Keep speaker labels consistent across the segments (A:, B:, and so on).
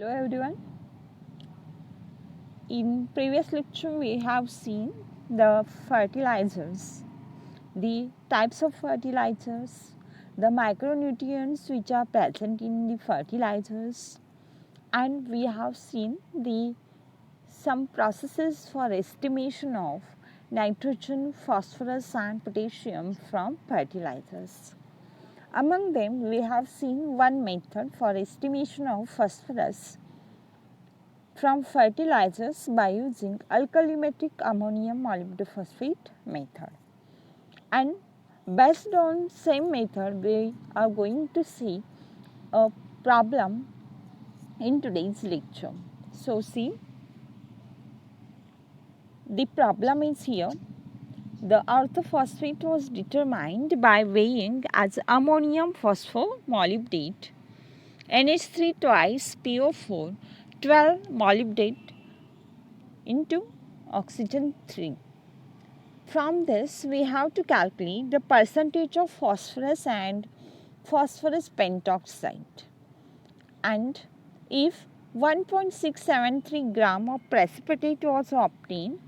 A: Hello everyone. In previous lecture we have seen the fertilizers, the types of fertilizers, the micronutrients which are present in the fertilizers, and we have seen the some processes for estimation of nitrogen, phosphorus and potassium from fertilizers. Among them we have seen one method for estimation of phosphorus from fertilizers by using alkalimetric ammonium molybdophosphate method. And based on same method, we are going to see a problem in today's lecture. So see, the problem is here. The orthophosphate was determined by weighing as ammonium phosphomolybdate, NH3 twice PO4, 12 molybdate into oxygen 3. From this, we have to calculate the percentage of phosphorus and phosphorus pentoxide. And if 1.673 gram of precipitate was obtained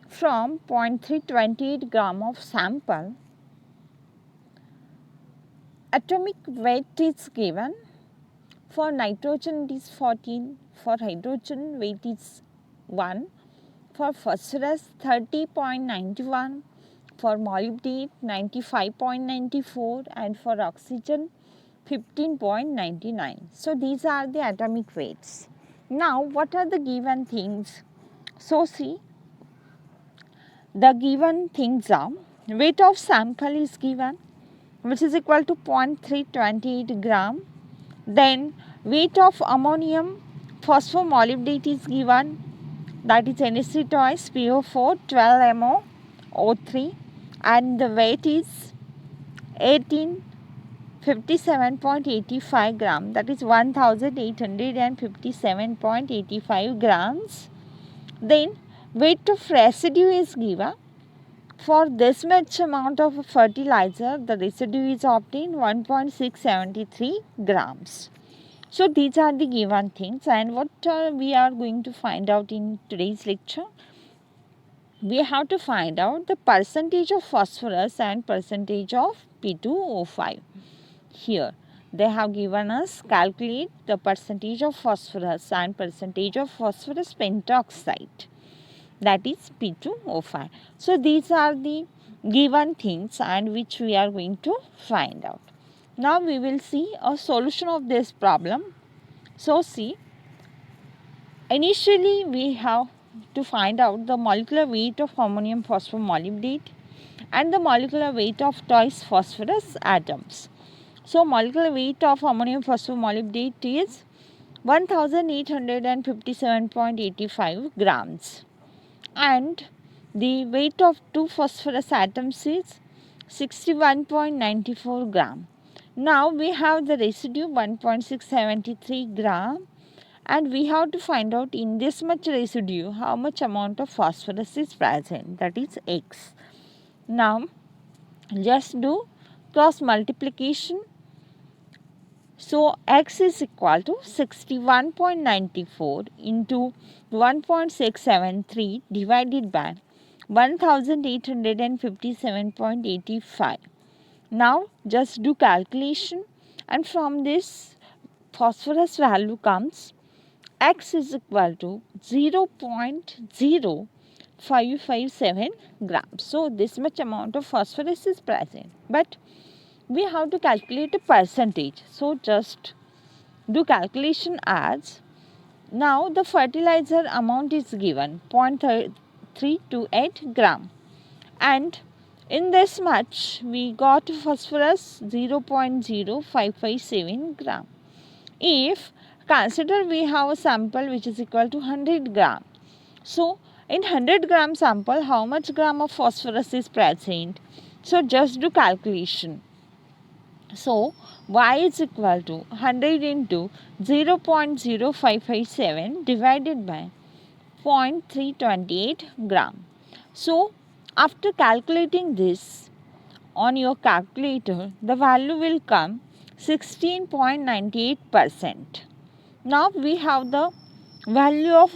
A: from 0.328 gram of sample, atomic weight is given. For nitrogen it is 14, for hydrogen weight is 1, for phosphorus 30.91, for molybdate 95.94 and for oxygen 15.99. So these are the atomic weights. Now what are the given things? So see, the given things are weight of sample is given, which is equal to 0.328 gram. Then weight of ammonium phosphomolybdate is given, that is NH3 twice PO4 12 MoO3, and the weight is 1857.85 gram, that is 1857.85 grams. Then weight of residue is given. For this much amount of fertilizer, the residue is obtained 1.673 grams. So these are the given things, and what we are going to find out in today's lecture? We have to find out the percentage of phosphorus and percentage of P2O5. Here they have given us calculate the percentage of phosphorus and percentage of phosphorus pentoxide, that is P2O5. So these are the given things and which we are going to find out. Now we will see a solution of this problem. So see, initially we have to find out the molecular weight of ammonium phosphomolybdate and the molecular weight of twice phosphorus atoms. So molecular weight of ammonium phosphomolybdate is 1857.85 grams, and the weight of two phosphorus atoms is 61.94 gram. Now we have the residue 1.673 gram, and we have to find out in this much residue how much amount of phosphorus is present, that is X. Now just do cross multiplication. So X is equal to 61.94 into 1.673 divided by 1857.85. Now just do calculation, and from this phosphorus value comes X is equal to 0.0557 grams. So this much amount of phosphorus is present, but we have to calculate a percentage. So just do calculation as, now the fertilizer amount is given 0.328 gram, and in this much we got phosphorus 0.0557 gram. If consider we have a sample which is equal to 100 gram. So in 100 gram sample how much gram of phosphorus is present? So just do calculation. So y is equal to 100 into 0.0557 divided by 0.328 gram. So after calculating this on your calculator, the value will come 16.98%. Now we have the value of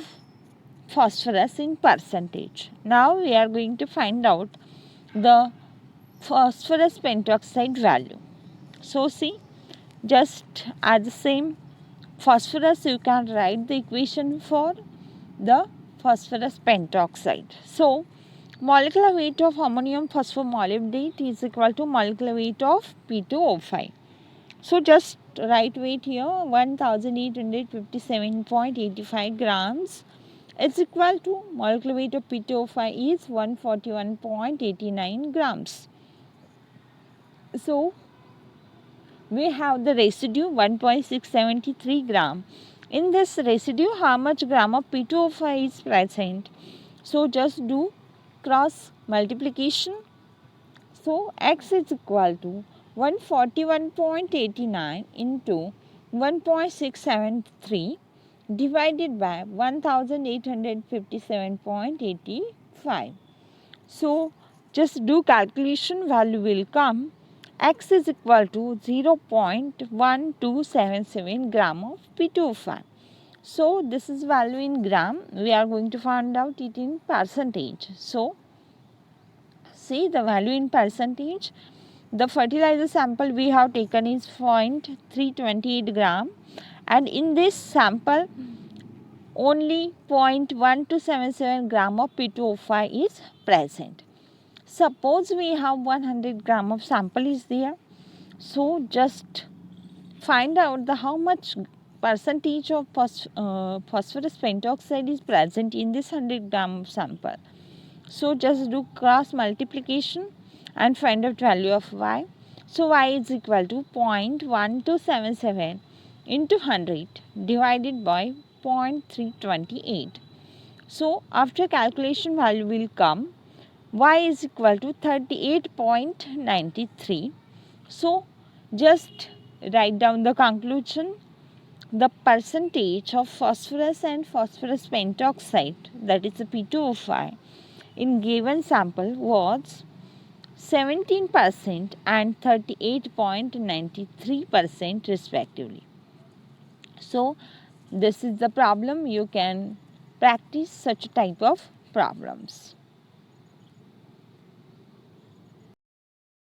A: phosphorus in percentage. Now we are going to find out the phosphorus pentoxide value. So see, just as the same phosphorus, you can write the equation for the phosphorus pentoxide. So molecular weight of ammonium phosphomolybdate is equal to molecular weight of P2O5. So just write weight here, 1857.85 grams. It's equal to molecular weight of P2O5 is 141.89 grams. So we have the residue 1.673 gram. In this residue, how much gram of P2O5 is present? So just do cross multiplication. So x is equal to 141.89 into 1.673 divided by 1857.85. So just do calculation, value will come. X is equal to 0.1277 gram of P2O5. So this is value in gram. We are going to find out it in percentage. So see the value in percentage. The fertilizer sample we have taken is 0.328 gram, and in this sample only 0.1277 gram of P2O5 is present. Suppose we have 100 gram of sample is there. So just find out the how much percentage of phosphorus pentoxide is present in this 100 gram of sample. So just do cross multiplication and find out value of y. So y is equal to 0.1277 into 100 divided by 0.328. So after calculation value will come, y is equal to 38.93. So just write down the conclusion. The percentage of phosphorus and phosphorus pentoxide, that is the P2O5, in given sample was 17% and 38.93% respectively. So this is the problem. You can practice such type of problems.